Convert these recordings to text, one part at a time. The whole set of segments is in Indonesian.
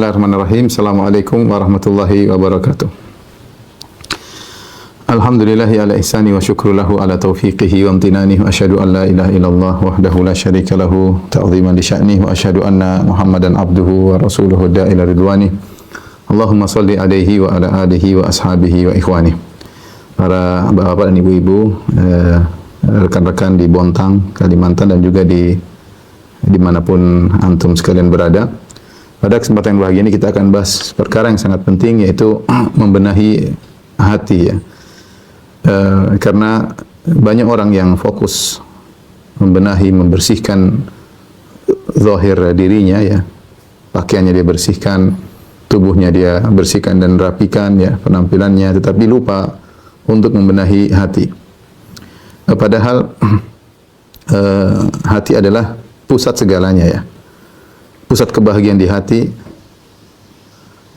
Bismillahirrahmanirrahim. Assalamualaikum warahmatullahi wabarakatuh. Alhamdulillahi ala ihsani wa syukru lahu ala taufiqihi wa amtinani wa asyhadu an la ilaha illallah wahdahu la syarika lahu ta'ziman li sya'ni wa asyhadu anna Muhammadan abduhu wa rasuluhu da'ila ridwani. Allahumma salli alaihi wa ala alihi wa ashabihi wa ikhwani. Para bapak dan ibu-ibu, rekan-rekan di Bontang, Kalimantan dan juga dimanapun antum sekalian berada. Pada kesempatan yang bahagia ini kita akan bahas perkara yang sangat penting, yaitu membenahi hati, ya. Karena banyak orang yang fokus membenahi, membersihkan zahir dirinya, ya. Pakaiannya dia bersihkan, tubuhnya dia bersihkan dan rapikan, ya, penampilannya, tetapi lupa untuk membenahi hati. Padahal hati adalah pusat segalanya, ya. Pusat kebahagiaan di hati.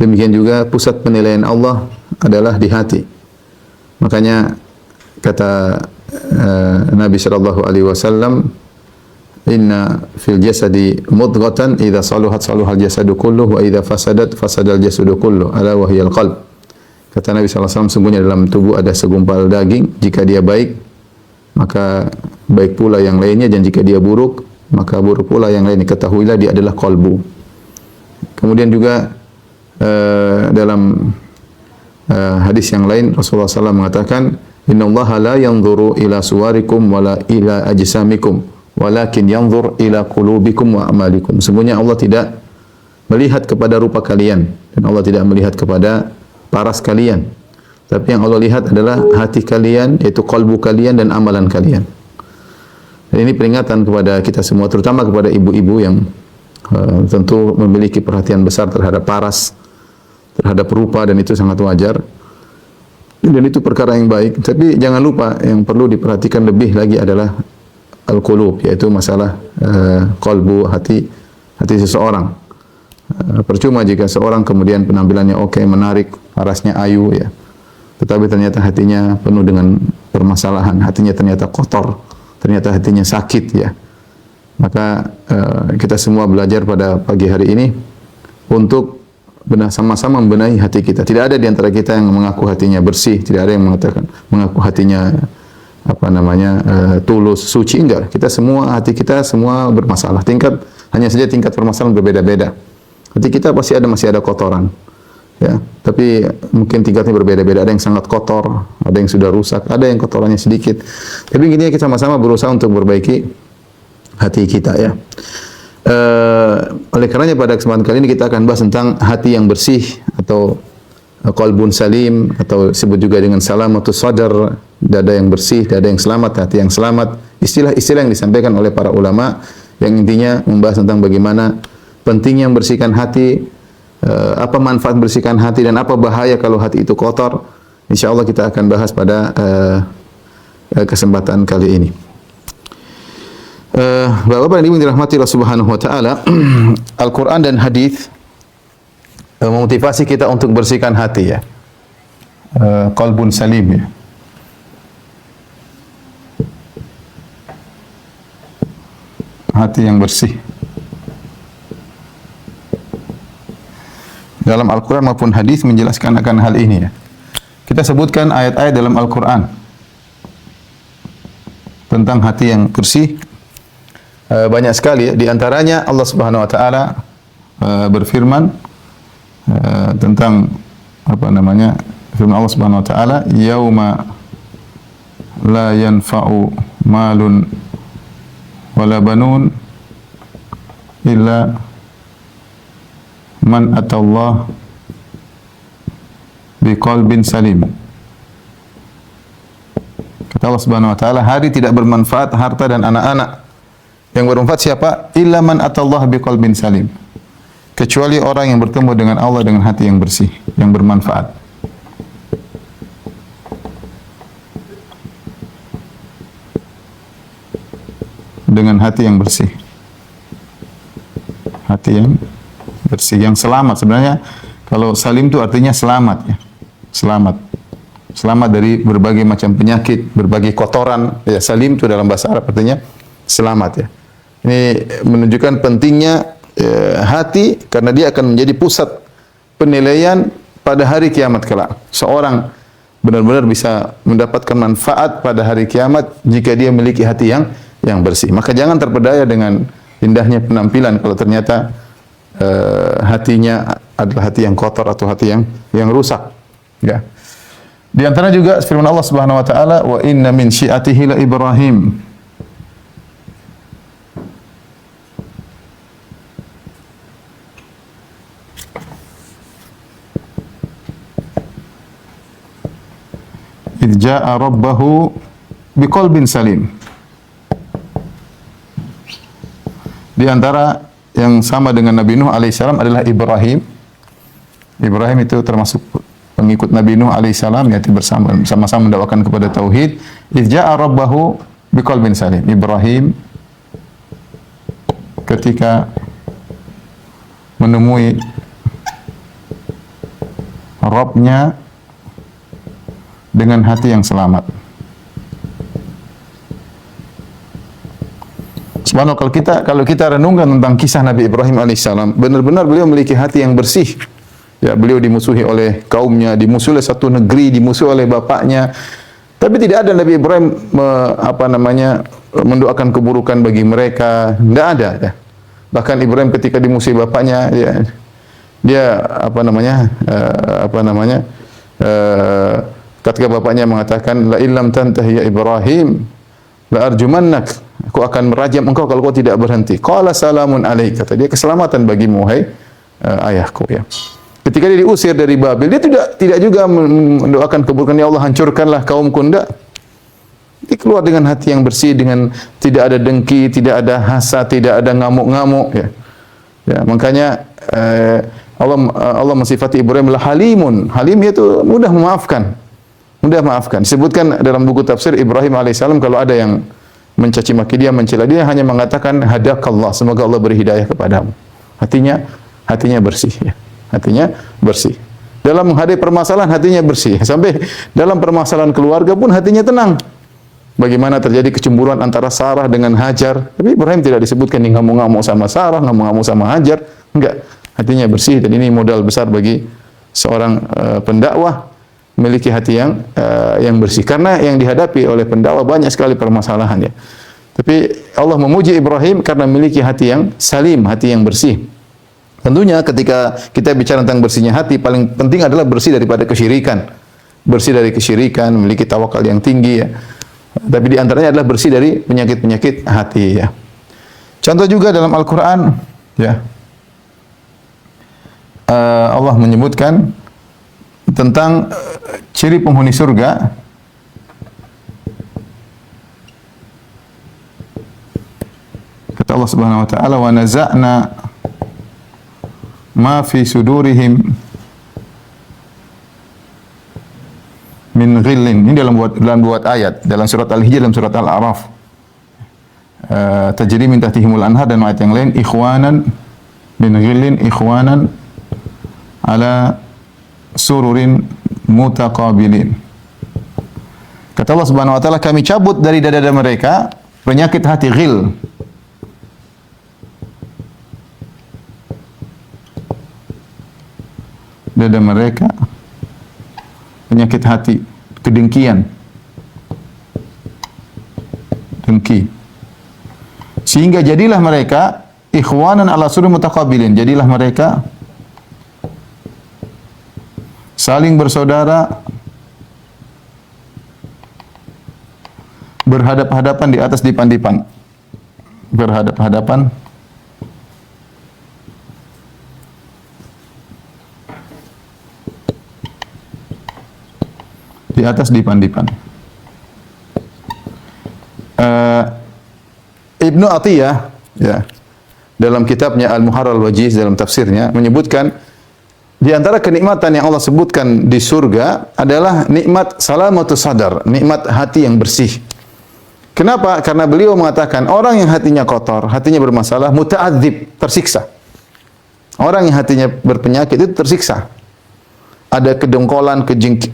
Demikian juga pusat penilaian Allah adalah di hati. Makanya kata Nabi sallallahu alaihi wasallam, "Inna fil jasadi mudghatan idza saluhat saluhal jasadu kulluh wa idza fasadat fasadal jasadu kulluh ala wa hiyal qalb." Kata Nabi sallallahu alaihi wasallam, sungguhnya dalam tubuh ada segumpal daging, jika dia baik maka baik pula yang lainnya, dan jika dia buruk maka buruk pula yang lain. Ketahuilah dia adalah qalbu. Kemudian juga dalam hadis yang lain Rasulullah SAW mengatakan, Innallaha la yanzuru ila suwarikum wala ila ajsamikum walakin yanzur ila qulubikum wa amalikum. Sesungguhnya Allah tidak melihat kepada rupa kalian dan Allah tidak melihat kepada paras kalian, tapi yang Allah lihat adalah hati kalian, yaitu qalbu kalian dan amalan kalian. Dan ini peringatan kepada kita semua, terutama kepada ibu-ibu yang tentu memiliki perhatian besar terhadap paras, terhadap rupa, dan itu sangat wajar. Dan itu perkara yang baik. Tapi jangan lupa, yang perlu diperhatikan lebih lagi adalah al-qulub, yaitu masalah qalbu, hati seseorang. Percuma jika seorang kemudian penampilannya oke, menarik, parasnya ayu, ya, tetapi ternyata hatinya penuh dengan permasalahan, hatinya ternyata kotor, ternyata hatinya sakit, ya. Maka kita semua belajar pada pagi hari ini untuk sama-sama membenahi hati kita. Tidak ada di antara kita yang mengaku hatinya bersih, tidak ada yang mengatakan mengaku hatinya tulus, suci. Enggak. Kita semua, hati kita semua bermasalah. Hanya saja tingkat permasalahan berbeda-beda. Hati kita masih ada kotoran, ya. Tapi mungkin tingkatnya berbeda-beda. Ada yang sangat kotor, ada yang sudah rusak, ada yang kotorannya sedikit. Tapi intinya kita sama-sama berusaha untuk memperbaiki hati kita, ya. Oleh karenanya pada kesempatan kali ini kita akan bahas tentang hati yang bersih, atau qalbun salim, atau disebut juga dengan salamatus sadar, dada yang bersih, dada yang selamat, hati yang selamat. Istilah-istilah yang disampaikan oleh para ulama yang intinya membahas tentang bagaimana pentingnya membersihkan hati, apa manfaat bersihkan hati, dan apa bahaya kalau hati itu kotor. Insyaallah kita akan bahas pada kesempatan kali ini. Bapak-bapak yang dirahmati Allah Subhanahu wa taala, Al-Qur'an dan hadis memotivasi kita untuk bersihkan hati, ya. Qalbun salim, ya. Hati yang bersih. Dalam Al-Quran maupun hadis menjelaskan akan hal ini, ya. Kita sebutkan ayat-ayat dalam Al-Quran tentang hati yang bersih, banyak sekali, ya. Di antaranya Allah Subhanahu wa taala berfirman tentang firman Allah Subhanahu wa taala, yauma la yanfa'u malun wala banun illa man atallah biqalbin salim. Kata Allah Subhanahu wa taala, hari tidak bermanfaat harta dan anak-anak. Yang bermanfaat siapa? Illa man atallah biqalbin salim. Kecuali orang yang bertemu dengan Allah dengan hati yang bersih, yang bermanfaat. Dengan hati yang bersih. Hati yang bersih, yang selamat. Sebenarnya kalau salim itu artinya selamat, ya. Selamat. Selamat dari berbagai macam penyakit, berbagai kotoran. Ya, salim itu dalam bahasa Arab artinya selamat, ya. Ini menunjukkan pentingnya hati karena dia akan menjadi pusat penilaian pada hari kiamat kelak. Seorang benar-benar bisa mendapatkan manfaat pada hari kiamat jika dia memiliki hati yang bersih. Maka jangan terpedaya dengan indahnya penampilan kalau ternyata hatinya adalah hati yang kotor atau hati yang rusak. Ya. Di antara juga firman Allah Subhanahu wa taala, "Wa inna min syi'atihi la Ibrahim." "Idz jaa'a rabbahu biqalbin salim." Di antara yang sama dengan Nabi Nuh alaihissalam adalah Ibrahim. Ibrahim itu termasuk pengikut Nabi Nuh alaihissalam, yaitu sama-sama mendakwakan kepada tauhid. Idz jaa'a rabbahu biqalbin salim. Ibrahim ketika menemui Rabb-nya dengan hati yang selamat. Subhanallah, kalau kita renungkan tentang kisah Nabi Ibrahim alaihissalam, benar-benar beliau memiliki hati yang bersih. Ya, beliau dimusuhi oleh kaumnya, dimusuhi oleh satu negeri, dimusuhi oleh bapaknya. Tapi tidak ada Nabi Ibrahim mendoakan keburukan bagi mereka. Tidak ada. Ya. Bahkan Ibrahim ketika dimusuhi bapaknya, dia ketika bapaknya mengatakan, la illam tantahi ya Ibrahim la arjumannak, aku akan merajam engkau kalau kau tidak berhenti. Qala salamun alaik, kata dia, keselamatan bagimu wahai ayahku. Ya. Ketika dia diusir dari Babel, dia tidak juga mendoakan keburukan, ya Allah hancurkanlah kaumku, enggak. Dia keluar dengan hati yang bersih, dengan tidak ada dengki, tidak ada hasad, tidak ada ngamuk-ngamuk. Ya. Ya, makanya Allah mensifati Ibrahim lah halimun. Halim itu mudah memaafkan. Mudah maafkan. Disebutkan dalam buku tafsir Ibrahim alaihissalam, kalau ada yang mencaci maki dia, mencela dia, hanya mengatakan hadakallah, semoga Allah beri hidayah kepadamu. Hatinya bersih. Ya. Hatinya bersih. Dalam menghadapi permasalahan hatinya bersih. Sampai dalam permasalahan keluarga pun hatinya tenang. Bagaimana terjadi kecemburuan antara Sarah dengan Hajar. Tapi Ibrahim tidak disebutkan dia ngamuk-ngamuk sama Sarah, ngamuk-ngamuk sama Hajar. Enggak. Hatinya bersih, dan ini modal besar bagi seorang pendakwah, memiliki hati yang bersih. Karena yang dihadapi oleh pendakwah banyak sekali permasalahan, ya. Tapi Allah memuji Ibrahim karena memiliki hati yang salim, hati yang bersih. Tentunya ketika kita bicara tentang bersihnya hati, paling penting adalah bersih daripada kesyirikan. Bersih dari kesyirikan, memiliki tawakal yang tinggi, ya. Tapi di antaranya adalah bersih dari penyakit-penyakit hati, ya. Contoh juga dalam Al-Quran, ya, Allah menyebutkan tentang ciri penghuni surga. Kata Allah Subhanahu wa taala, wa naza'na ma fi sudurihim min ghillin. Ini dalam buat ayat dalam surat Al-Hijr, dalam surat Al-A'raf. Tajri min tahtihimul anhar, dan ayat yang lain ikhwanan min ghillin ikhwanan ala sururin mutaqabilin. Kata Allah Subhanahu wa taala, kami cabut dari dada mereka penyakit hati ghil. Dada mereka penyakit hati, kedengkian, dengki. Sehingga jadilah mereka ikhwanan ala sururin mutaqabilin. Jadilah mereka saling bersaudara, berhadap-hadapan di atas dipan-dipan. Berhadap-hadapan di atas dipan-dipan. Ibnu Atiyah, ya, dalam kitabnya Al-Muharrar Al-Wajiz, dalam tafsirnya menyebutkan di antara kenikmatan yang Allah sebutkan di surga adalah nikmat salamatus sadar, nikmat hati yang bersih. Kenapa? Karena beliau mengatakan orang yang hatinya kotor, hatinya bermasalah, muta'adzib, tersiksa. Orang yang hatinya berpenyakit itu tersiksa. Ada kedongkolan,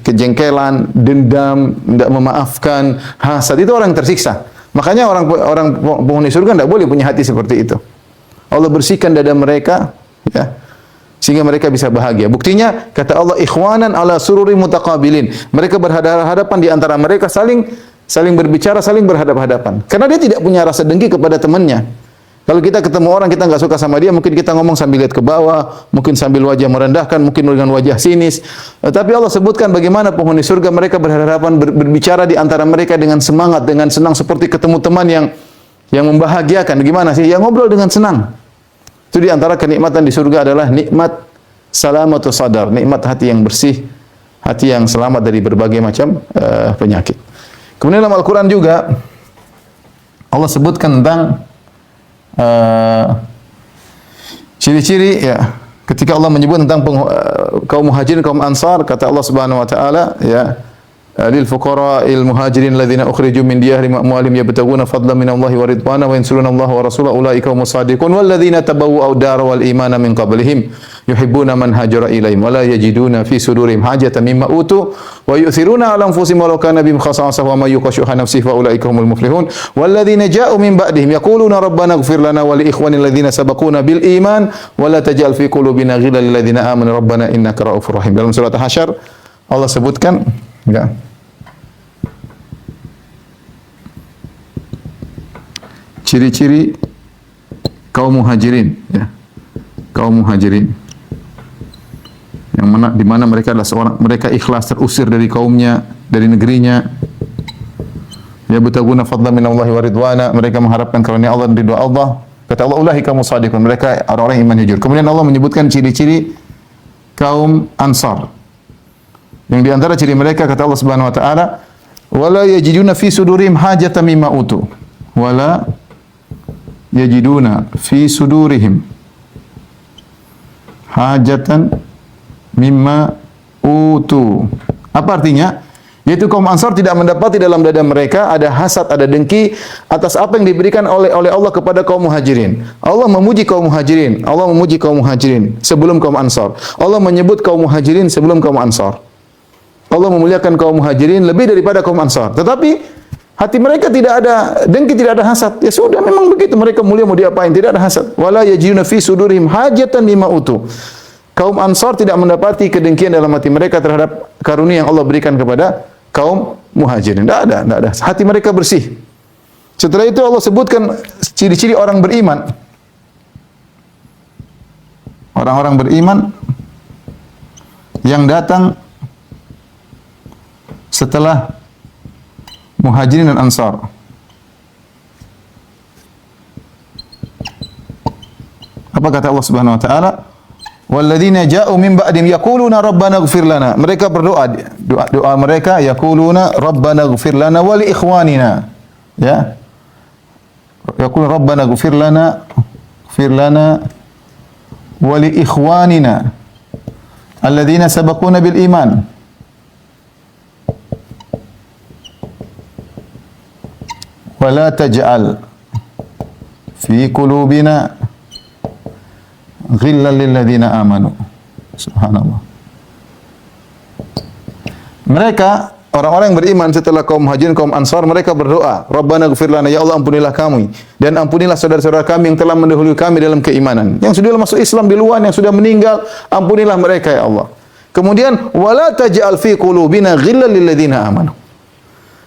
kejengkelan, dendam, tidak memaafkan, hasad, itu orang yang tersiksa. Makanya orang penghuni surga tidak boleh punya hati seperti itu. Allah bersihkan dada mereka, ya, sehingga mereka bisa bahagia. Buktinya kata Allah, ikhwanan ala sururi mutaqabilin. Mereka berhadapan di antara mereka, saling berbicara, saling berhadap-hadapan. Karena dia tidak punya rasa dengki kepada temannya. Kalau kita ketemu orang kita nggak suka sama dia, mungkin kita ngomong sambil lihat ke bawah, mungkin sambil wajah merendahkan, mungkin dengan wajah sinis. Tapi Allah sebutkan bagaimana penghuni surga mereka berhadapan, berbicara di antara mereka dengan semangat, dengan senang, seperti ketemu teman yang membahagiakan. Gimana sih? Yang ngobrol dengan senang. Itu di antara kenikmatan di surga adalah nikmat salamatu sadar, nikmat hati yang bersih, hati yang selamat dari berbagai macam penyakit. Kemudian dalam Al-Quran juga Allah sebutkan tentang ciri-ciri, ya, ketika Allah menyebut tentang kaum muhajirin, kaum ansar, kata Allah Subhanahu wa taala, ya, lil fuqara'il muhajirin alladziina ukhriju min diyarihim wa amwalihim yabtaguna fadlan minallahi wa ridwana wa yansuruna Allaha wa rasulahu ulaika humus shadiqun wal ladziina tabawwa'u ad-dara wal iimana min qablihim yuhibbuna man hajara ilaihim wa la yajiduna fi sudurihim hajatan mimma utu wa yu'thiruna 'ala anfusihim walau kana bihim khasaasah wa may yuqashuha nafsihi fa ulaika humul muflihun wal ladziina jaa'u min ba'dihim yaquluna rabbana ighfir lana wa li ikhwanina alladziina sabaquna bil iman wa la taj'al fi qulubina ghillan lil ladziina aamanu rabbana innaka ra'ufur rahim. Dalam surat Hasyr Allah sebutkan, enggak, ciri-ciri kaum muhajirin, ya, kaum muhajirin yang mana, di mana mereka adalah seorang, mereka ikhlas terusir dari kaumnya, dari negerinya, ya, yabtaguna fadlan minallahi wa ridwana, mereka mengharapkan karunia Allah dan ridha Allah. Kata Allah, ulaika musaddiqun, mereka orang-orang iman jujur. Kemudian Allah menyebutkan ciri-ciri kaum Ansar, yang di antara ciri mereka kata Allah Subhanahu wa taala, wala yajiduna fi sudurihim hajatan mimma utu, wala yajiduna fi sudurihim hajatan mimma utu. Apa artinya? Yaitu kaum Ansar tidak mendapati dalam dada mereka ada hasad, ada dengki atas apa yang diberikan oleh Allah kepada kaum Muhajirin. Allah memuji kaum Muhajirin, Allah memuji kaum Muhajirin sebelum kaum Ansar. Allah menyebut kaum Muhajirin sebelum kaum Ansar. Allah memuliakan kaum Muhajirin lebih daripada kaum Ansar. Tetapi hati mereka tidak ada dengki, tidak ada hasad. Ya sudah, memang begitu, mereka mulia, mau diapain, tidak ada hasad. Wala yajiduna fi sudurihim hajatan mimma utu. Kaum Ansar tidak mendapati kedengkian dalam hati mereka terhadap karunia yang Allah berikan kepada kaum Muhajirin. Tidak ada. Hati mereka bersih. Setelah itu Allah sebutkan ciri-ciri orang beriman. Orang-orang beriman yang datang setelah Muhajirin dan Ansar. Apa kata Allah Subhanahu wa taala? Walladzina ja'u min ba'dihim yaquluna rabbana ighfir lana. Mereka berdoa, doa mereka yaquluna rabbana ighfir lana wa li ikhwanina. Ya. Yaquluna rabbana ighfir lana wa li ikhwanina alladzina sabaquna bil iman. Wala taj'al fi qulubina ghillan lil ladzina amanu. Subhanallah. Mereka orang-orang yang beriman setelah kaum Muhajirin, kaum Ansar, mereka berdoa, Rabbana ighfir lana, ya Allah ampunilah kami dan ampunilah saudara-saudara kami yang telah mendahului kami dalam keimanan. Yang sudah masuk Islam di luar, yang sudah meninggal, ampunilah mereka ya Allah. Kemudian wala taj'al fi qulubina ghillan lil ladzina amanu.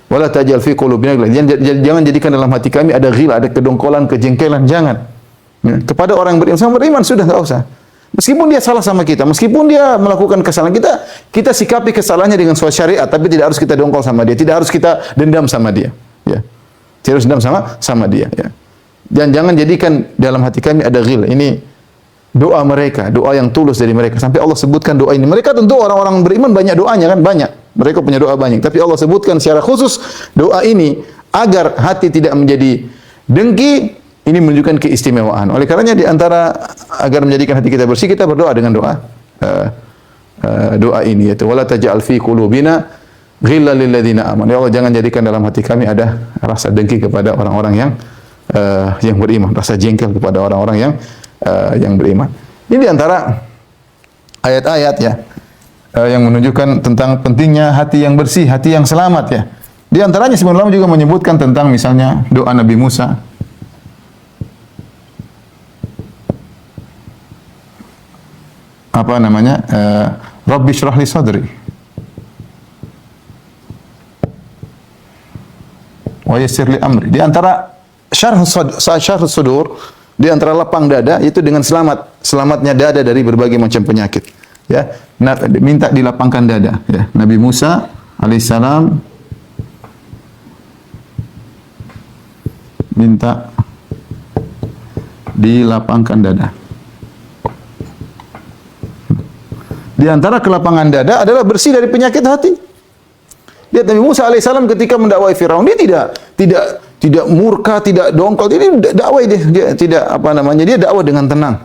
Wala taj'al fi qulubina ghillan. Jangan jadikan dalam hati kami ada ghil, ada kedongkolan, kejengkelan, jangan. Ya, kepada orang beriman, sama beriman sudah enggak usah. Meskipun dia salah sama kita, meskipun dia melakukan kesalahan, kita sikapi kesalahannya dengan sesuai syariat, tapi tidak harus kita dongkol sama dia, tidak harus kita dendam sama dia, ya. Tidak harus dendam sama dia, ya. Dan jangan jadikan dalam hati kami ada ghil. Ini doa mereka, doa yang tulus dari mereka. Sampai Allah sebutkan doa ini. Mereka tentu orang-orang beriman banyak doanya kan, banyak. Mereka punya doa banyak, tapi Allah sebutkan secara khusus doa ini agar hati tidak menjadi dengki. Ini menunjukkan keistimewaan. Oleh karenanya di antara agar menjadikan hati kita bersih, kita berdoa dengan doa ini, yaitu wala taj'al fi qulubina ghillan lil ladzina amanu. Ya Allah, jangan jadikan dalam hati kami ada rasa dengki kepada orang-orang yang beriman, rasa jengkel kepada orang-orang yang beriman. Ini di antara ayat-ayat ya yang menunjukkan tentang pentingnya hati yang bersih, hati yang selamat ya. Di antaranya sebenarnya juga menyebutkan tentang misalnya doa Nabi Musa. apa namanya? Rabbi shrah li sadri wa yassir li amri. Di antara syarh sudur, di antara lapang dada itu dengan selamatnya dada dari berbagai macam penyakit. Ya, minta dilapangkan dada. Ya. Nabi Musa alaihissalam minta dilapangkan dada. Di antara kelapangan dada adalah bersih dari penyakit hati. Lihat Nabi Musa alaihissalam ketika mendakwai Firaun, dia tidak murka, tidak dongkol. Ini dakwah dia tidak apa namanya, dia dakwah dengan tenang.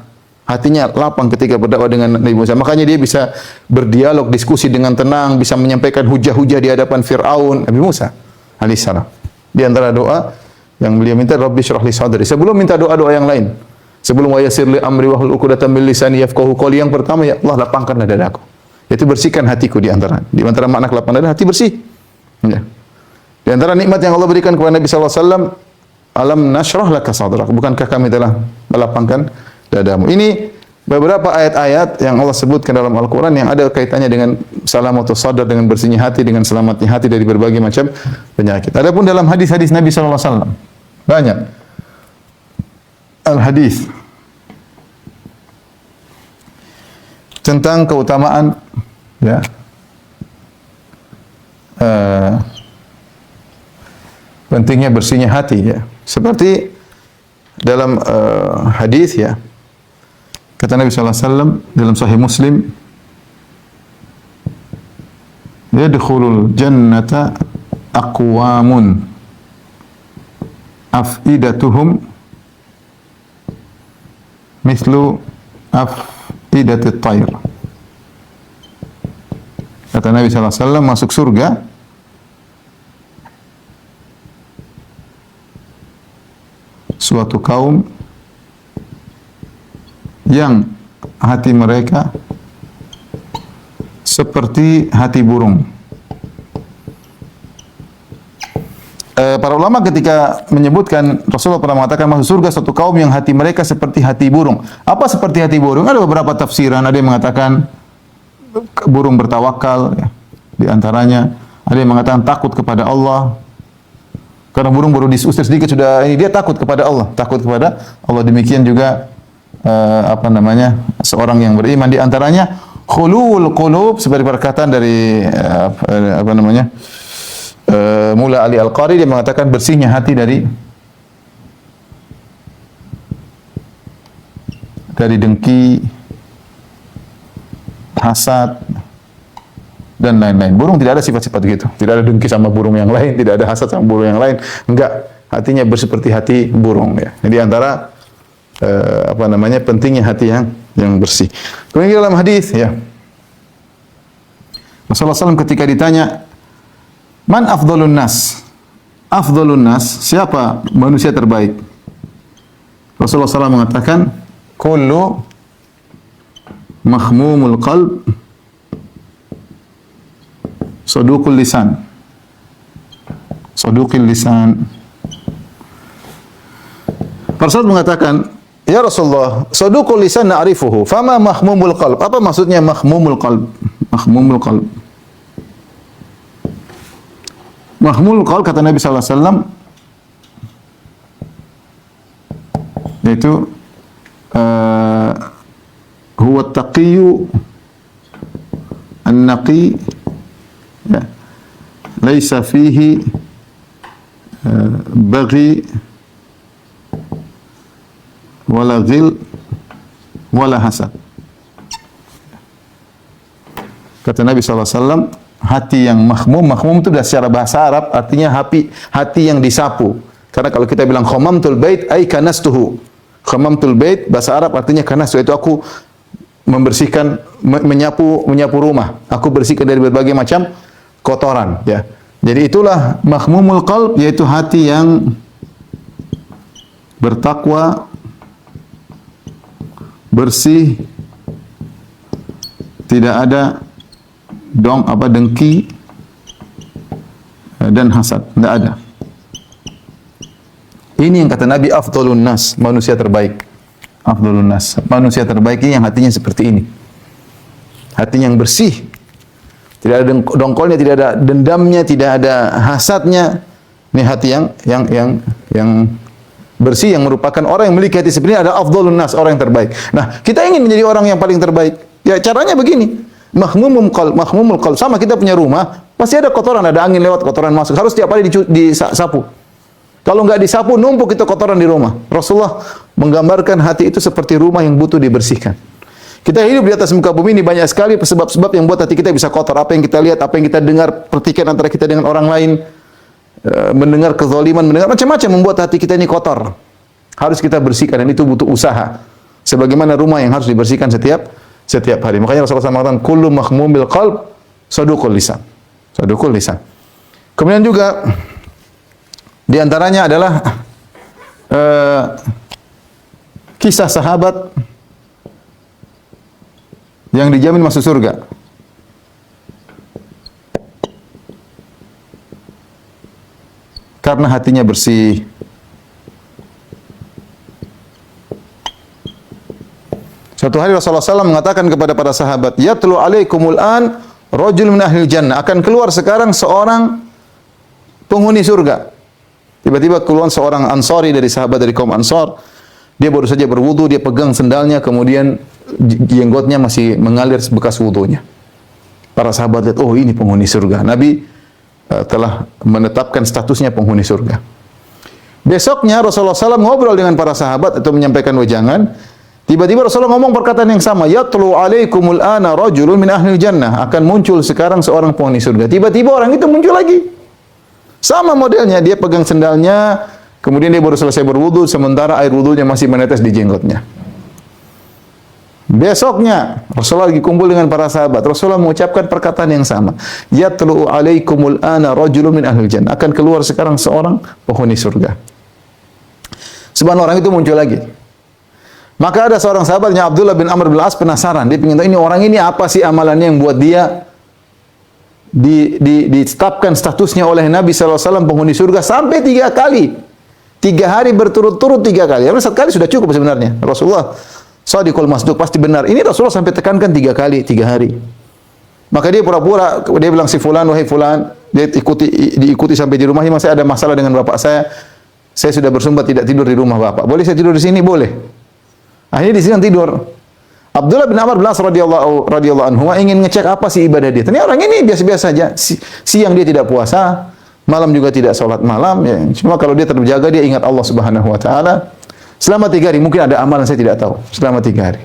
Hatinya lapang ketika berdakwah dengan Nabi Musa. Makanya dia bisa berdialog, diskusi dengan tenang, bisa menyampaikan hujah-hujah di hadapan Firaun. Nabi Musa alaihissalam. Di antara doa yang beliau minta, Rabbi shrah li sadri. Sebelum minta doa-doa yang lain, sebelum wa yassir li amri wahlul 'uqdatam min lisani yafqahu qawli, yang pertama, ya Allah lapangkanlah dadaku. Yaitu bersihkan hatiku. Di antara makna kelapangan dada, hati bersih. Ya. Di antara nikmat yang Allah berikan kepada Nabi sallallahu alaihi wasallam, alam nashrah laka sadrak, bukankah kami telah melapangkan dadamu. Ini beberapa ayat-ayat yang Allah sebutkan dalam Al-Quran yang ada kaitannya dengan salamatus sadar, dengan bersihnya hati, dengan selamatnya hati dari berbagai macam penyakit. Adapun dalam hadis-hadis Nabi sallallahu alaihi wasallam banyak al-hadis tentang keutamaan, ya, pentingnya bersihnya hati, ya. Seperti dalam hadis, ya, kata Nabi sallallahu alaihi wasallam dalam Sahih Muslim, yadkhulul jannata aqwamun afidatuhum mithlu afidatit tayr. Kata Nabi sallallahu alaihi wasallam, masuk surga suatu kaum yang hati mereka seperti hati burung. Para ulama ketika menyebutkan, Rasulullah pernah mengatakan masuk surga satu kaum yang hati mereka seperti hati burung. Apa seperti hati burung? Ada beberapa tafsiran. Ada yang mengatakan burung bertawakal, ya. Di antaranya ada yang mengatakan takut kepada Allah. Karena burung baru diusir sedikit sudah ini, dia takut kepada Allah, takut kepada Allah. Demikian juga seorang yang beriman. Di antaranya khulul qulub, seperti perkataan dari Mula Ali Al-Qari, dia mengatakan bersihnya hati dari dengki, hasad, dan lain-lain. Burung tidak ada sifat-sifat gitu. Tidak ada dengki sama burung yang lain, tidak ada hasad sama burung yang lain. Enggak, hatinya seperti hati burung, ya. Jadi antara pentingnya hati yang bersih. Kemudian dalam hadis, ya, Rasulullah SAW ketika ditanya, man afdhalun nas? Afdhalun nas, siapa manusia terbaik? Rasulullah SAW mengatakan, kullu mahmumul qalb saduqul lisan. Saduqil lisan. Rasul mengatakan, ya Rasulullah, saduqul lisan na'rifuhu, fama mahmumul qalb? Apa maksudnya mahmumul qalb? Mahmumul qalb. Mahmumul qalb, kata Nabi sallallahu alaihi wasallam, yaitu huwa at-taqiyyu an-naqi, ya, laisa fihi baghi wala ghil wala hasad. Kata Nabi sallallahu alaihi wasallam, hati yang mahmum itu secara bahasa Arab artinya hati yang disapu. Karena kalau kita bilang khamamtul bait ay kanastuhu. Khamamtul bait bahasa Arab artinya kanastu, itu aku membersihkan, menyapu rumah. Aku bersihkan dari berbagai macam kotoran, ya. Jadi itulah mahmumul qalb, yaitu hati yang bertakwa, bersih, tidak ada dengki dan hasad, tidak ada. Ini yang kata Nabi afdhalun nas, manusia terbaik. Afdhalun nas, manusia terbaik ini yang hatinya seperti ini. hatinya yang bersih. Tidak ada dongkolnya, tidak ada dendamnya, tidak ada hasadnya. Ini hati yang bersih, yang merupakan orang yang memiliki hati seperti ini adalah afdhalun nas, orang yang terbaik. Nah, kita ingin menjadi orang yang paling terbaik. Ya caranya begini. Mahmumul qalb. Sama kita punya rumah, pasti ada kotoran, ada angin lewat, kotoran masuk. Harus setiap hari disapu. Kalau enggak disapu, numpuk itu kotoran di rumah. Rasulullah menggambarkan hati itu seperti rumah yang butuh dibersihkan. Kita hidup di atas muka bumi ini banyak sekali sebab-sebab yang buat hati kita bisa kotor. Apa yang kita lihat, apa yang kita dengar, pertikaian antara kita dengan orang lain, mendengar kezaliman, mendengar macam-macam membuat hati kita ini kotor. Harus kita bersihkan dan itu butuh usaha. Sebagaimana rumah yang harus dibersihkan setiap hari. Makanya Rasulullah SAW mengatakan kullu mahmumil qalb saduqul lisan. Saduqul lisan. Kemudian juga di antaranya adalah kisah sahabat yang dijamin masuk surga. Karena hatinya bersih. Suatu hari Rasulullah SAW mengatakan kepada para sahabat, "Yatlu alaikumul an rajul min ahlil jannah." Akan keluar sekarang seorang penghuni surga. Tiba-tiba keluar seorang Ansari dari sahabat dari kaum Ansar. Dia baru saja berwudu, dia pegang sendalnya, kemudian jenggotnya masih mengalir bekas wudunya. Para sahabat lihat, oh ini penghuni surga. Nabi telah menetapkan statusnya penghuni surga. Besoknya Rasulullah SAW ngobrol dengan para sahabat atau menyampaikan wejangan. Tiba-tiba Rasulullah ngomong perkataan yang sama. Yatlu alaikumul ana rajulun min ahlil jannah. Akan muncul sekarang seorang penghuni surga. Tiba-tiba orang itu muncul lagi. Sama modelnya, dia pegang sendalnya, kemudian dia baru selesai berwudu, sementara air wudunya masih menetes di jenggotnya. Besoknya Rasulullah lagi kumpul dengan para sahabat. Rasulullah mengucapkan perkataan yang sama. Yatlu alaikumul ana rajulun min ahlil jannah. Akan keluar sekarang seorang penghuni surga. Subhanallah, orang itu muncul lagi. Maka ada seorang sahabatnya Abdullah bin Amr bin As penasaran. Dia ingin tahu ini orang ini apa sih amalannya yang buat dia ditetapkan statusnya oleh Nabi SAW penghuni surga sampai 3 kali. 3 hari berturut-turut 3 kali. Karena 1 kali sudah cukup sebenarnya. Rasulullah Shadiqul Masduq, pasti benar. Ini Rasulullah sampai tekankan 3 kali, 3 hari. Maka dia pura-pura, dia bilang si fulan, wahai fulan, dia diikuti sampai di rumahnya, saya ada masalah dengan bapak saya sudah bersumpah tidak tidur di rumah bapak. Boleh saya tidur di sini? Boleh. Akhirnya di sini tidur. Abdullah bin Amr bin As radhiyallahu anhu ingin ngecek apa sih ibadah dia. Ternyata orang ini biasa-biasa saja. Siang dia tidak puasa, malam juga tidak sholat malam. Ya. Cuma kalau dia terjaga, dia ingat Allah Subhanahu Wa Taala. Selama 3 hari, mungkin ada amalan saya tidak tahu. Selama 3 hari.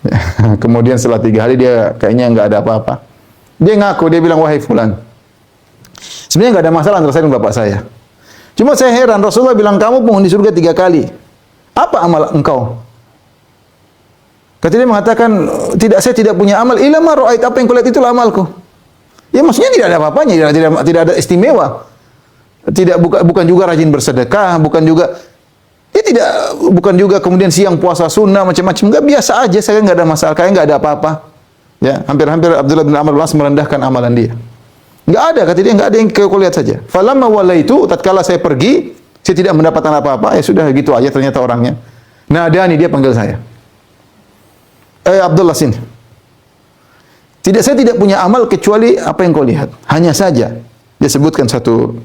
Ya. Kemudian setelah 3 hari dia kayaknya nggak ada apa-apa. Dia ngaku, dia bilang, wahai fulan, sebenarnya nggak ada masalah antara saya dan bapak saya. Cuma saya heran, Rasulullah bilang kamu penghuni surga 3 kali. Apa amal engkau? Kata dia mengatakan, saya tidak punya amal. Ilama ra'ait, apa yang kulihat itulah amalku. Ya maksudnya tidak ada apa-apanya, tidak ada istimewa. Bukan juga rajin bersedekah, bukan juga kemudian siang puasa sunnah macam-macam. Enggak, biasa aja, saya enggak ada masalah, kayak enggak ada apa-apa. Ya, hampir Abdullah bin Amr bin As merendahkan amalan dia. Enggak ada, kata dia, enggak ada yang kau lihat saja. Falamma walaitu, tatkala saya pergi, saya tidak mendapatkan apa-apa. Ya sudah gitu aja ternyata orangnya. Nadani, dia panggil saya. Abdullah sini. Saya tidak punya amal kecuali apa yang kau lihat. Hanya saja dia sebutkan satu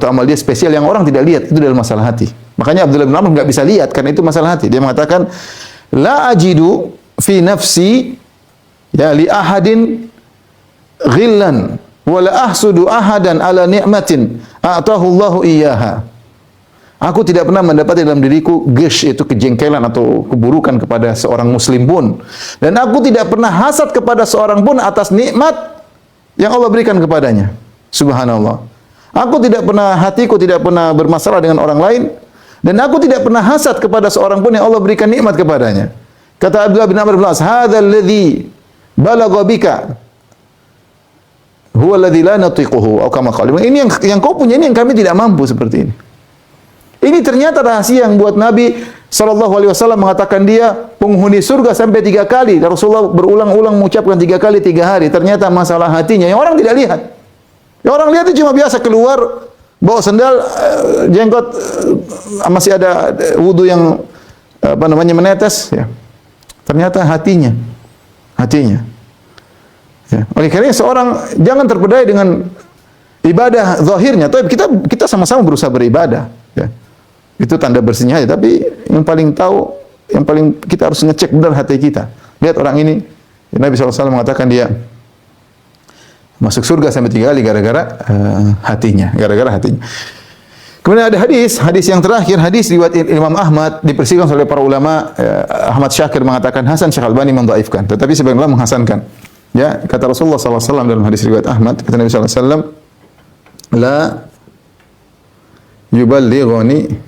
amal dia spesial yang orang tidak lihat, itu dalam masalah hati. Makanya Abdullah bin Amr enggak bisa lihat karena itu masalah hati. Dia mengatakan, la ajidu fi nafsi ya li ahadin ghillan wa la ahsudu ahadan ala ni'matin a'tahu Allahu iyyaha. Aku tidak pernah mendapati dalam diriku gish, itu kejengkelan atau keburukan kepada seorang muslim pun. Dan aku tidak pernah hasad kepada seorang pun atas nikmat yang Allah berikan kepadanya. Subhanallah. Hatiku tidak pernah bermasalah dengan orang lain. Dan aku tidak pernah hasad kepada seorang pun yang Allah berikan nikmat kepadanya. Kata Abdullah bin Amr bin As, "Hadzal ladzi balagha bika huwa alladzi la natiquhu." Atau kama qala. Ini yang kau punya, ini yang kami tidak mampu seperti ini. Ini ternyata rahasia yang buat Nabi SAW mengatakan dia penghuni surga sampai 3 kali. Rasulullah berulang-ulang mengucapkan 3 kali 3 hari. Ternyata masalah hatinya yang orang tidak lihat. Yang orang lihat itu cuma biasa keluar, bawa sendal, jenggot, masih ada wudu yang menetes. Ya. Ternyata hatinya hatinya. Ya. Oleh karena seorang jangan terpedaya dengan ibadah zahirnya, tapi kita sama-sama berusaha beribadah. Ya. Itu tanda bersihnya aja. Tapi yang paling tahu, yang paling kita harus ngecek benar hati kita. Lihat orang ini, Nabi SAW mengatakan dia masuk surga sampai 3 kali gara-gara hatinya, gara-gara hatinya. Kemudian ada hadis yang terakhir, hadis riwayat Imam Ahmad dipersihkan oleh para ulama. Ahmad Syakir mengatakan hasan, Syekh Albani mendhaifkan, tetapi sebagian ulama menghasankan. Ya, kata Rasulullah SAW dalam hadis riwayat Ahmad, kata Nabi SAW, la yuballighuni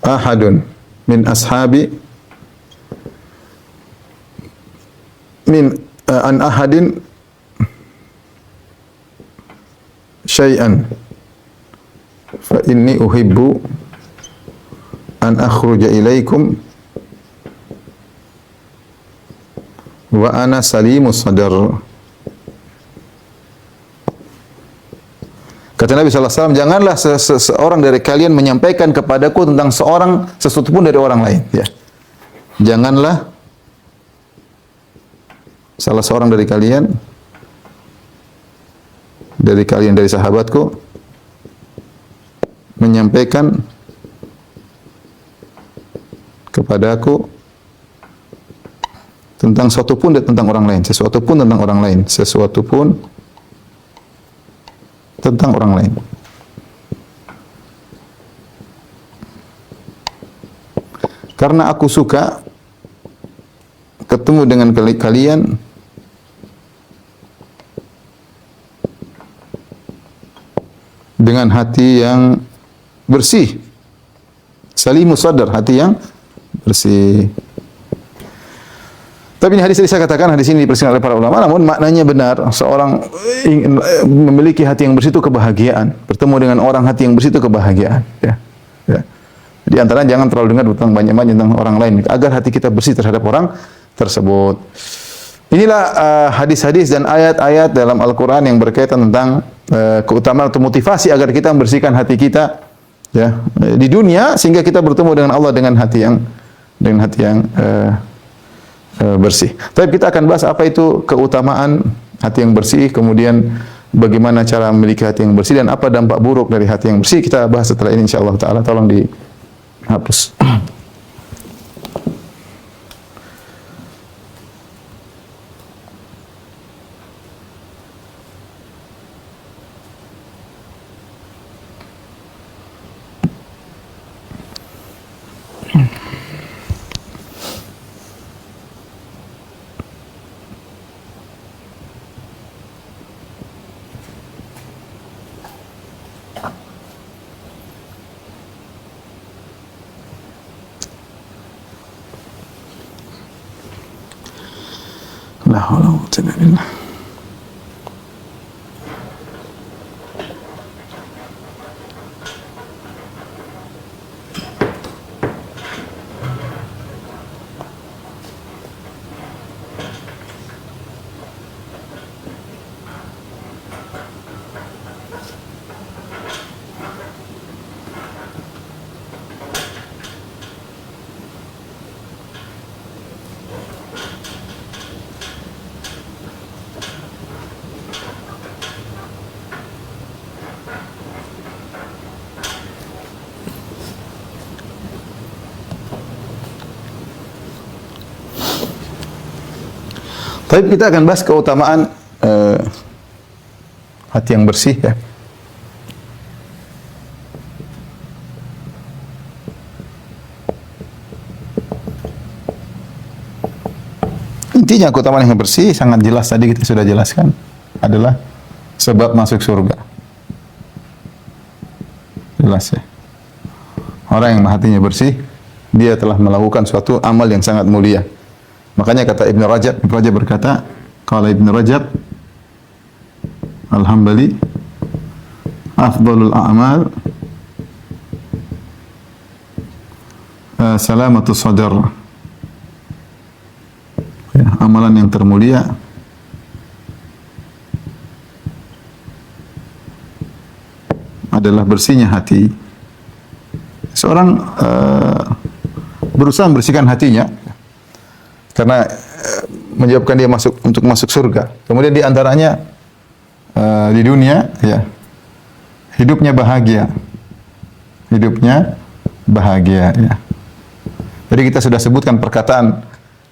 ahadun min ashabi min an ahadin syai'an fa inni uhibbu an akhruja ilaikum wa ana salimus sadar. Kata Nabi SAW, janganlah seorang dari kalian menyampaikan kepadaku tentang sesuatu pun dari orang lain. Ya. Janganlah salah seorang dari kalian, dari sahabatku, menyampaikan kepadaku tentang sesuatu pun tentang orang lain, sesuatu pun tentang orang lain, sesuatu pun tentang orang lain. Karena aku suka ketemu dengan kalian dengan hati yang bersih, salimus sadar, hati yang bersih. Tapi ini hadis yang saya katakan, hadis ini dipersingkat oleh para ulama, namun maknanya benar. Seorang memiliki hati yang bersih itu kebahagiaan. Bertemu dengan orang hati yang bersih itu kebahagiaan. Ya. Ya. Di antara jangan terlalu dengar tentang banyak-banyak tentang orang lain, agar hati kita bersih terhadap orang tersebut. Inilah hadis-hadis dan ayat-ayat dalam Al-Quran yang berkaitan tentang keutamaan atau motivasi agar kita membersihkan hati kita, ya, di dunia, sehingga kita bertemu dengan Allah dengan hati yang bersih. Tapi kita akan bahas apa itu keutamaan hati yang bersih, kemudian bagaimana cara memiliki hati yang bersih dan apa dampak buruk dari hati yang bersih. Kita bahas setelah ini insyaallah taala. Tolong dihapus. La haula wa la quwwata illa billah. Tapi kita akan bahas keutamaan hati yang bersih, ya. Intinya keutamaan yang bersih sangat jelas, tadi kita sudah jelaskan, adalah sebab masuk surga. Jelas, ya. Orang yang hatinya bersih, dia telah melakukan suatu amal yang sangat mulia. Makanya kata Ibn Rajab berkata, kalau Ibn Rajab Al-Hambali, afdalul a'mal salamatu sadar. Ya, amalan yang termulia adalah bersihnya hati. seorang berusaha membersihkan hatinya karena menyebabkan dia untuk masuk surga. Kemudian di antaranya di dunia ya hidupnya bahagia. Hidupnya bahagia ya. Jadi kita sudah sebutkan perkataan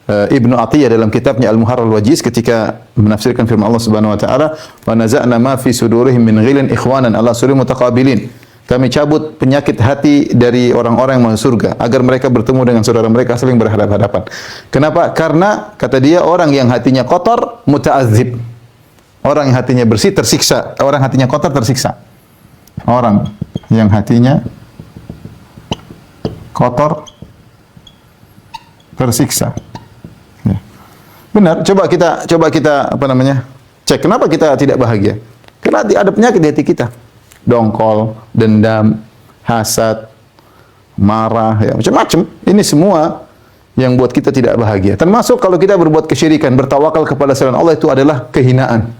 Ibnu Athiyah dalam kitabnya Al-Muharrar Al-Wajiz ketika menafsirkan firman Allah Subhanahu wa taala, "Wa naza'na ma fi sudurihim min ghilin ikhwanan ala sururin mutaqabilin." Kami cabut penyakit hati dari orang-orang yang masuk surga agar mereka bertemu dengan saudara mereka saling berhadapan-hadapan. Kenapa? Karena kata dia orang yang hatinya kotor muta'adzib. Orang yang hatinya bersih tersiksa, orang hatinya kotor tersiksa. Orang yang hatinya kotor tersiksa. Ya. Benar, coba kita apa namanya? Cek kenapa kita tidak bahagia? Karena ada penyakit di hati kita. Dongkol, dendam, hasad, marah, ya macam-macam. Ini semua yang buat kita tidak bahagia. Termasuk kalau kita berbuat kesyirikan, bertawakal kepada selain Allah itu adalah kehinaan.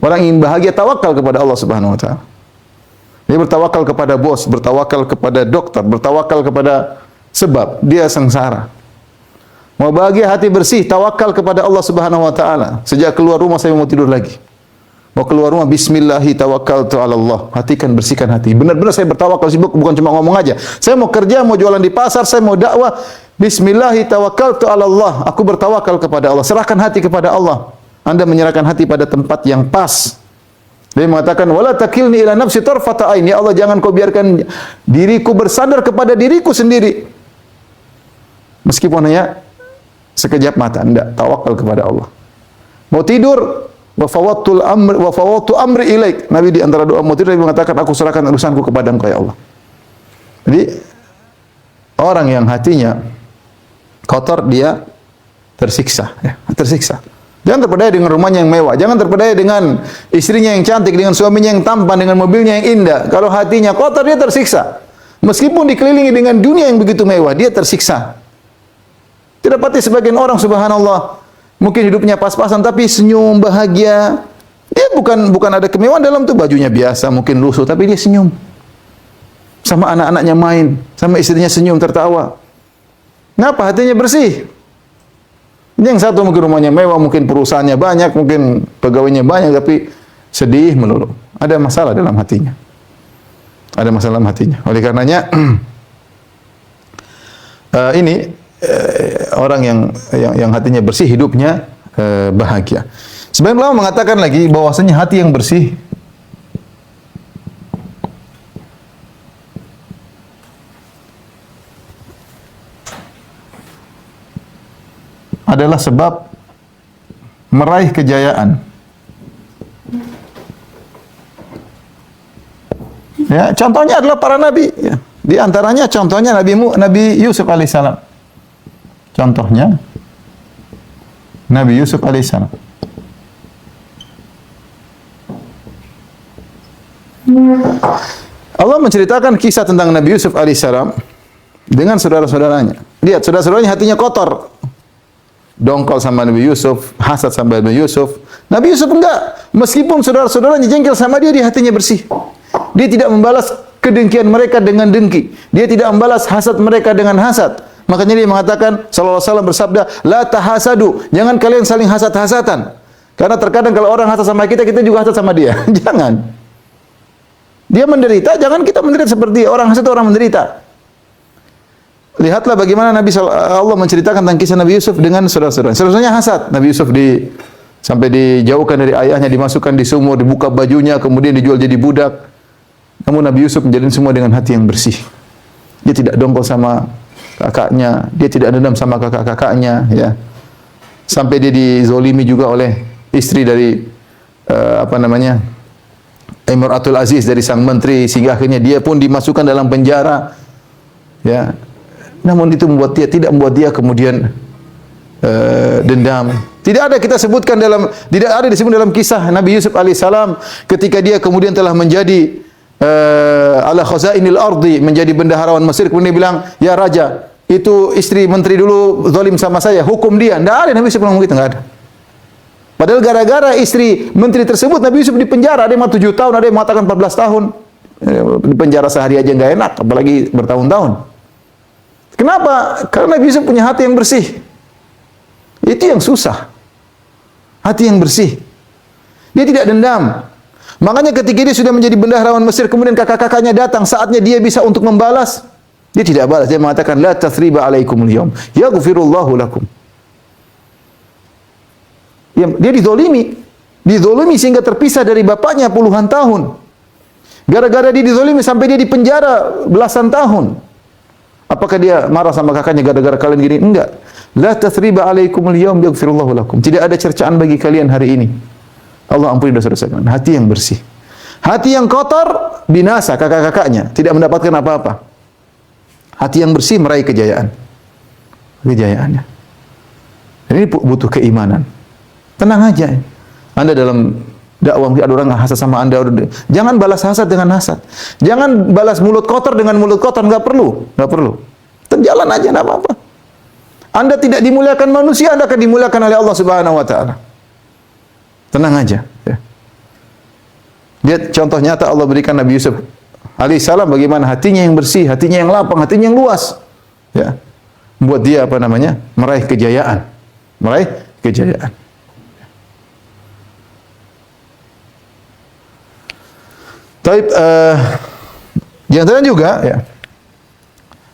Orang ingin bahagia tawakal kepada Allah Subhanahu wa taala. Dia bertawakal kepada bos, bertawakal kepada dokter, bertawakal kepada sebab dia sengsara. Mau bahagia hati bersih, tawakal kepada Allah Subhanahu wa taala. Sejak keluar rumah saya mau tidur lagi. Mau keluar rumah bismillahi tawakkaltu 'ala Allah. Hatikan bersihkan hati. Benar-benar saya bertawakal sibuk bukan cuma ngomong aja. Saya mau kerja, mau jualan di pasar, saya mau dakwah, bismillahi tawakkaltu 'ala Allah. Aku bertawakal kepada Allah. Serahkan hati kepada Allah. Anda menyerahkan hati pada tempat yang pas. Dia mengatakan wala takilni ila nafsi tarfata ain. Ya Allah, jangan kau biarkan diriku bersandar kepada diriku sendiri. Meskipun hanya sekejap mata, enggak, tawakal kepada Allah. Mau tidur, wa fawattu amri ilaik. Nabi di antara doa mau tidur dia mengatakan aku serahkan urusanku kepada Engkau ya Allah. Jadi orang yang hatinya kotor dia tersiksa, ya, tersiksa. Jangan terpedaya dengan rumahnya yang mewah, jangan terpedaya dengan istrinya yang cantik, dengan suaminya yang tampan, dengan mobilnya yang indah. Kalau hatinya kotor dia tersiksa. Meskipun dikelilingi dengan dunia yang begitu mewah, dia tersiksa. Tidak pati sebagian orang subhanallah, mungkin hidupnya pas-pasan tapi senyum, bahagia. Dia bukan ada kemewahan dalam tuh, bajunya biasa, mungkin lusuh tapi dia senyum. Sama anak-anaknya main, sama istrinya senyum, tertawa. Kenapa? Hatinya bersih. Yang satu mungkin rumahnya mewah, mungkin perusahaannya banyak, mungkin pegawainya banyak, tapi sedih melulu. Ada masalah dalam hatinya. Ada masalah dalam hatinya. Oleh karenanya, orang yang hatinya bersih, hidupnya bahagia. Sebagian ulama mengatakan lagi bahwasanya hati yang bersih adalah sebab meraih kejayaan. Ya, contohnya adalah para nabi. Ya. Di antaranya contohnya Nabi Yusuf alaihissalam. Contohnya Nabi Yusuf alaihissalam. Allah menceritakan kisah tentang Nabi Yusuf alaihissalam dengan saudara-saudaranya. Lihat, saudara-saudaranya hatinya kotor. Dongkol sama Nabi Yusuf, hasad sama Nabi Yusuf. Nabi Yusuf enggak. Meskipun saudara-saudaranya jengkel sama dia, dia hatinya bersih. Dia tidak membalas kedengkian mereka dengan dengki. Dia tidak membalas hasad mereka dengan hasad. Makanya dia mengatakan, sallallahu alaihi wasallam bersabda, la tahasadu. Jangan kalian saling hasad-hasadan. Karena terkadang kalau orang hasad sama kita, kita juga hasad sama dia. Jangan. Dia menderita, jangan kita menderita seperti dia. Orang hasad itu orang menderita. Lihatlah bagaimana Allah menceritakan tentang kisah Nabi Yusuf dengan saudara-saudaranya. Saudara-saudaranya hasad. Nabi Yusuf sampai dijauhkan dari ayahnya, dimasukkan di sumur, dibuka bajunya, kemudian dijual jadi budak. Namun Nabi Yusuf menjalin semua dengan hati yang bersih. Dia tidak dongkol sama kakaknya, dia tidak dendam sama kakak-kakaknya, ya. Sampai dia dizolimi juga oleh istri dari Imratul Aziz, dari sang menteri, sehingga akhirnya dia pun dimasukkan dalam penjara. Ya. Namun itu tidak membuat dia kemudian dendam. Tidak ada disebut dalam kisah Nabi Yusuf alaihissalam ketika dia kemudian telah menjadi ala khazainil ardi, menjadi bendaharawan Mesir, kemudian dia bilang, "Ya raja, itu istri menteri dulu zalim sama saya, hukum dia." Tidak ada, Nabi Yusuf ngomong gitu, enggak ada. Padahal gara-gara istri menteri tersebut Nabi Yusuf dipenjara, ada yang 7 tahun, ada yang mengatakan 14 tahun. Di penjara sehari aja nggak enak, apalagi bertahun-tahun. Kenapa? Karena Nabi Yusuf punya hati yang bersih. Itu yang susah. Hati yang bersih. Dia tidak dendam. Makanya ketika dia sudah menjadi bendaharawan Mesir, kemudian kakak-kakaknya datang, saatnya dia bisa untuk membalas. Dia tidak balas. Dia mengatakan, La tathriba alaikumul yawm, yaghfirullahu lakum. Dia dizolimi. Dizolimi sehingga terpisah dari bapaknya puluhan tahun. Gara-gara dia dizolimi sampai dia dipenjara belasan tahun. Apakah dia marah sama kakaknya gara-gara kalian gini? Enggak. La tathriba alaikumul yawm yaghfirullahu lakum. Tidak ada cercaan bagi kalian hari ini. Allah ampuni dosa-dosa kalian. Hati yang bersih. Hati yang kotor binasa kakak-kakaknya, tidak mendapatkan apa-apa. Hati yang bersih meraih kejayaan. Kejayaannya. Ini butuh keimanan. Tenang aja. Anda dalam dakwah ada orang hasad sama Anda, jangan balas hasad dengan hasad. Jangan balas mulut kotor dengan mulut kotor, enggak perlu. Jalan aja enggak apa-apa. Anda tidak dimuliakan manusia, Anda akan dimuliakan oleh Allah Subhanahu wa taala. Tenang aja, ya. Lihat contoh nyata Allah berikan Nabi Yusuf alaihissalam bagaimana hatinya yang bersih, hatinya yang lapang, hatinya yang luas. Ya. Membuat dia meraih kejayaan. Meraih kejayaan. Tapi jangan juga ya.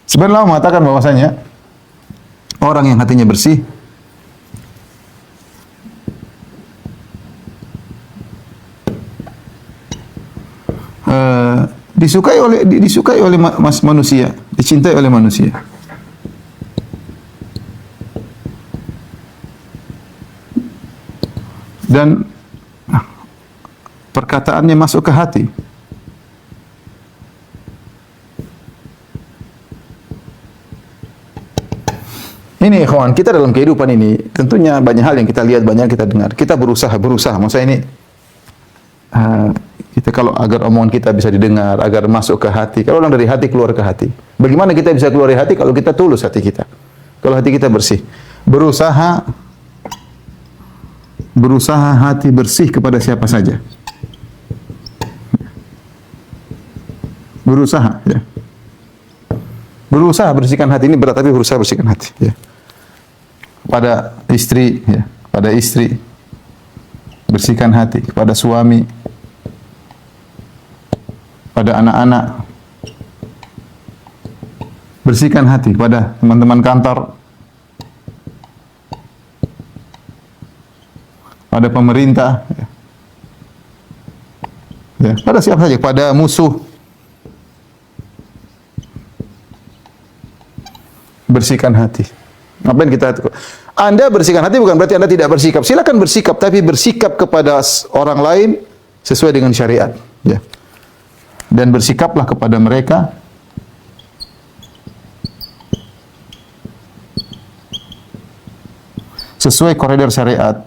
Sebenarnya Allah mengatakan bahwasanya orang yang hatinya bersih disukai oleh manusia, dicintai oleh manusia. Dan perkataannya masuk ke hati. Ini ikhwan, kita dalam kehidupan ini tentunya banyak hal yang kita lihat, banyak yang kita dengar. Kita berusaha. Maksudnya ini kita kalau agar omongan kita bisa didengar, agar masuk ke hati. Kalau orang dari hati keluar ke hati. Bagaimana kita bisa keluar dari hati kalau kita tulus hati kita? Kalau hati kita bersih. Berusaha hati bersih kepada siapa saja. Berusaha, ya. Berusaha bersihkan hati, ini berat tapi berusaha bersihkan hati, ya. Pada istri, ya, pada istri bersihkan hati, kepada suami, pada anak-anak bersihkan hati, kepada teman-teman kantor, pada pemerintah, ya, pada siapa saja, pada musuh. Bersihkan hati. Ngapain kita? Anda bersihkan hati bukan berarti Anda tidak bersikap. Silakan bersikap, tapi bersikap kepada orang lain sesuai dengan syariat. Ya. Dan bersikaplah kepada mereka sesuai koridor syariat.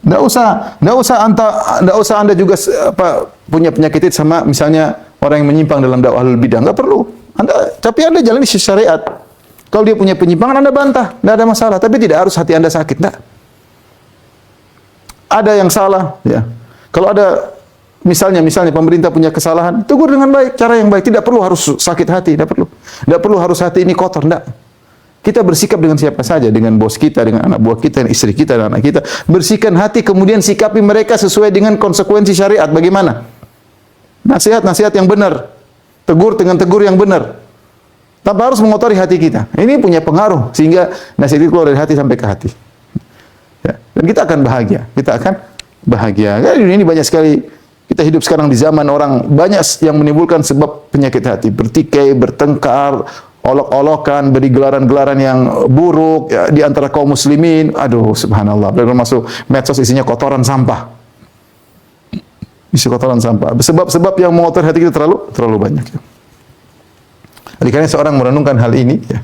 Tidak usah Anda juga punya penyakit sama misalnya orang yang menyimpang dalam dakwah ahlul bidah, enggak perlu. Tapi Anda jalani syariat. Kalau dia punya penyimpangan Anda bantah, enggak ada masalah, tapi tidak harus hati Anda sakit, enggak. Ada yang salah, ya. Kalau ada misalnya pemerintah punya kesalahan, tegur dengan baik, cara yang baik, tidak perlu harus sakit hati, tidak perlu. Tidak perlu harus hati ini kotor, enggak. Kita bersikap dengan siapa saja, dengan bos kita, dengan anak buah kita, istri kita, dan anak kita. Bersihkan hati, kemudian sikapi mereka sesuai dengan konsekuensi syariat. Bagaimana? Nasihat yang benar. Tegur dengan tegur yang benar. Tanpa harus mengotori hati kita. Ini punya pengaruh, sehingga nasihat itu keluar dari hati sampai ke hati. Ya. Dan kita akan bahagia. Ya, ini banyak sekali. Kita hidup sekarang di zaman orang banyak yang menimbulkan sebab penyakit hati. Bertikai, bertengkar, olok-olokan, beri gelaran-gelaran yang buruk ya, di antara kaum muslimin. Aduh, subhanallah. Belum masuk medsos isinya kotoran sampah. Isi kotoran sampah. Sebab-sebab yang mengotori hati kita terlalu banyak. Ya. Oleh karena seorang merenungkan hal ini, ya,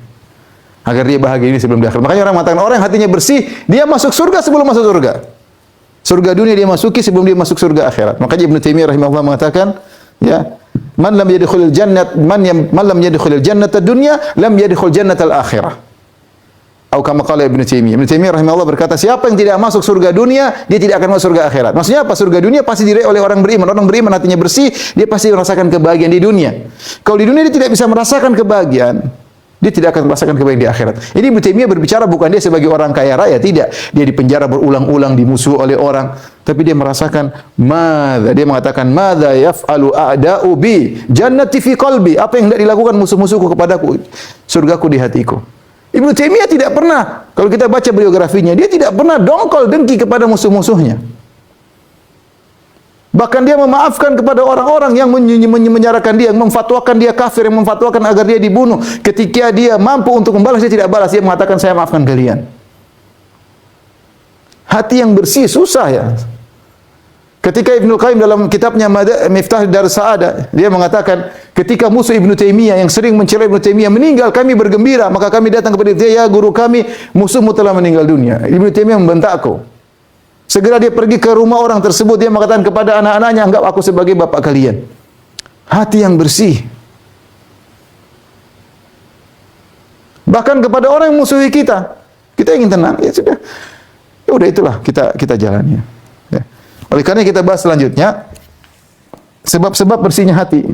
agar dia bahagia ini sebelum di akhirat. Makanya orang mengatakan orang hatinya bersih, dia masuk surga sebelum masuk surga. Surga dunia dia masuki sebelum dia masuk surga akhirat. Makanya Ibnu Taimiyah rahimahullah mengatakan, ya, man lam yadkhulul jannata dunya lam yadkhul jannatal akhirah. Atau kama qala Ibnu Taimiyah. Ibnu Taimiyah rahimahullah berkata, siapa yang tidak masuk surga dunia, dia tidak akan masuk surga akhirat. Maksudnya apa? Surga dunia pasti diraih oleh orang beriman. Orang beriman hatinya bersih, dia pasti merasakan kebahagiaan di dunia. Kalau di dunia dia tidak bisa merasakan kebahagiaan, dia tidak akan merasakan kebahagiaan di akhirat. Ini Ibnu Taimiyah berbicara bukan dia sebagai orang kaya raya, tidak. Dia dipenjara berulang-ulang, dimusuhi oleh orang, tapi dia merasakan dia mengatakan madza yaf'alu a'da'u bi jannati fi qalbi. Apa yang hendak dilakukan musuh-musuhku kepadaku, surgaku di hatiku. Ibnu Taimiyah tidak pernah, kalau kita baca biografinya, dia tidak pernah dongkol dengki kepada musuh-musuhnya. Bahkan dia memaafkan kepada orang-orang yang menyeramkan dia, yang memfatwakan dia kafir, yang memfatwakan agar dia dibunuh. Ketika dia mampu untuk membalas, dia tidak balas. Dia mengatakan, saya maafkan kalian. Hati yang bersih susah ya. Ketika Ibnu Qayyim dalam kitabnya Miftah Darus Sa'adah, dia mengatakan, ketika musuh Ibnu Taimiyah yang sering mencela Ibnu Taimiyah meninggal, kami bergembira, maka kami datang kepada dia, ya guru kami, musuhmu telah meninggal dunia. Ibnu Taimiyah membentakku. Segera dia pergi ke rumah orang tersebut, dia mengatakan kepada anak-anaknya, anggap aku sebagai bapak kalian. Hati yang bersih. Bahkan kepada orang yang musuhi kita, kita ingin tenang, ya sudah. Ya udah itulah kita jalani. Ya. Oleh karena kita bahas selanjutnya sebab-sebab bersihnya hati.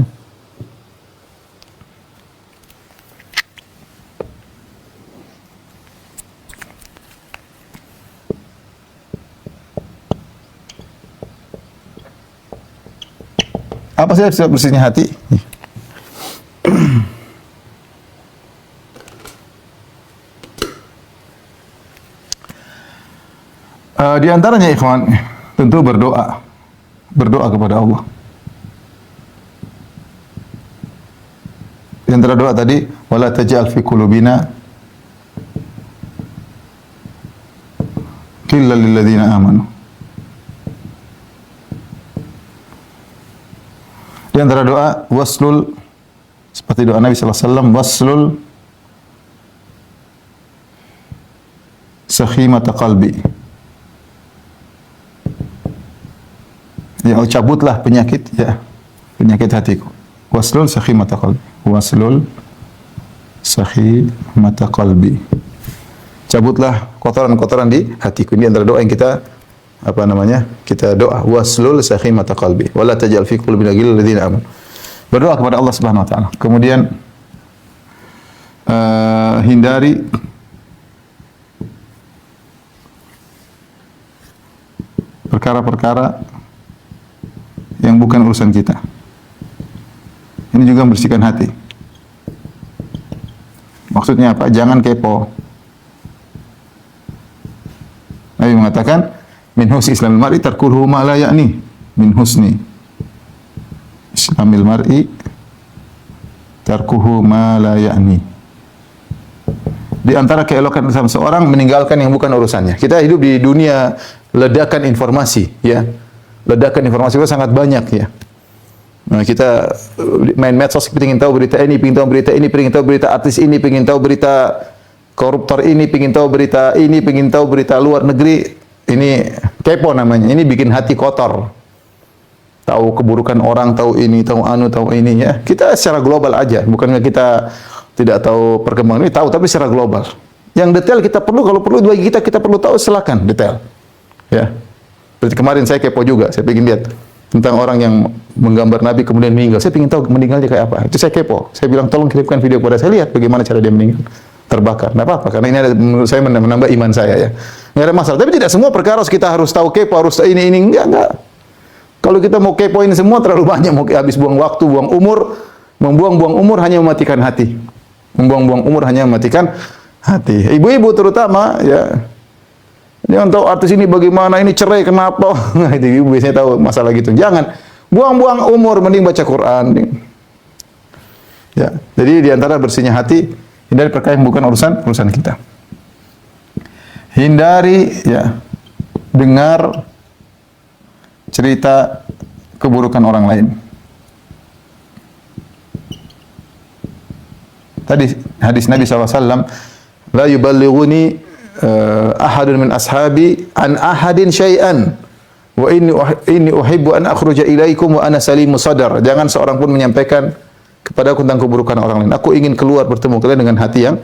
Apa sih sebab bersihnya hati? Di antaranya ikhwan, tentu berdoa. Berdoa kepada Allah. Di antara doa tadi, wala taj'al fi qulubina ghillan lil ladzina amanu. Di antara doa, waslul, seperti doa Nabi sallallahu alaihi wasallam, waslul sakhimata qalbi. Ya, cabutlah penyakit hatiku. Waslul sakhimata qalbi. Waslul sakhimata qalbi. Cabutlah kotoran-kotoran di hatiku. Ini antara doa yang kita kita doa. Waslul sakhimata qalbi. Wala taj'al fi qulubina ghillan lil ladzina amanu. Berdoa kepada Allah Subhanahu wa taala. Kemudian hindari perkara-perkara yang bukan urusan kita. Ini juga membersihkan hati. Maksudnya apa? Jangan kepo. Nabi mengatakan, min husni islamil mar'i tarkuhu ma la ya'ni. Min husni islamil mar'i tarkuhu ma la ya'ni. Di antara keelokan Islam seorang meninggalkan yang bukan urusannya. Kita hidup di dunia ledakan informasi, ya. Ledakan informasi itu sangat banyak, ya. Nah, kita main medsos, ingin tahu berita ini, ingin tahu berita ini, ingin tahu berita artis ini, ingin tahu berita koruptor ini, ingin tahu berita ini, ingin tahu berita luar negeri. Ini kepo namanya. Ini bikin hati kotor. Tahu keburukan orang, tahu ini, tahu ini, ya. Kita secara global aja, bukannya kita tidak tahu perkembangan ini, tahu, tapi secara global. Yang detail kita perlu, kalau perlu bagi kita perlu tahu, silakan detail. Ya. Seperti kemarin saya kepo juga, saya ingin lihat tentang orang yang menggambar Nabi kemudian meninggal. Saya ingin tahu meninggalnya kayak apa. Itu saya kepo. Saya bilang tolong kirimkan video kepada saya, lihat bagaimana cara dia meninggal. Terbakar. Tidak apa-apa, karena ini ada, menurut saya menambah iman saya, ya. Nggak ada masalah. Tapi tidak semua perkara kita harus tahu kepo, harus ini. Enggak. Kalau kita mau kepo ini semua terlalu banyak, mau habis buang waktu, buang umur, membuang-buang umur hanya mematikan hati. Membuang-buang umur hanya mematikan hati. Ibu-ibu terutama, ya. Jangan tahu artis ini bagaimana, ini cerai kenapa. Nah, itu ibu biasanya tahu masalah gitu. Jangan buang-buang umur, mending baca Quran. Ya, jadi di antara bersihnya hati, hindari perkara yang bukan urusan kita. Hindari, ya, dengar cerita keburukan orang lain. Tadi hadis Nabi SAW, la yuballighuni ahadun min ashabi an ahadin syai'an wa inni uhibbu an akhruja ilaikum wa ana salimu sadar. Jangan seorang pun menyampaikan kepadaku tentang keburukan orang lain. Aku ingin keluar bertemu kalian dengan hati yang